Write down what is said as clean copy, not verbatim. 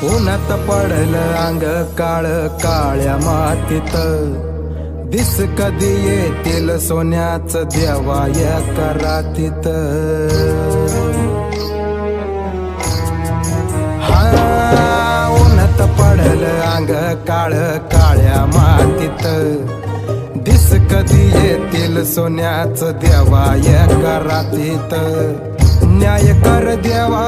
उन्हात पडलं अंग काळ काळ्या मातीत, दिस कधी येतील सोन्याच देवा एका रातीत. उन्हात पडलं अंग काळ काळ्या मातीत, दिस कधी येतील सोन्याच देवा एका रातीत. न्याय कर देवा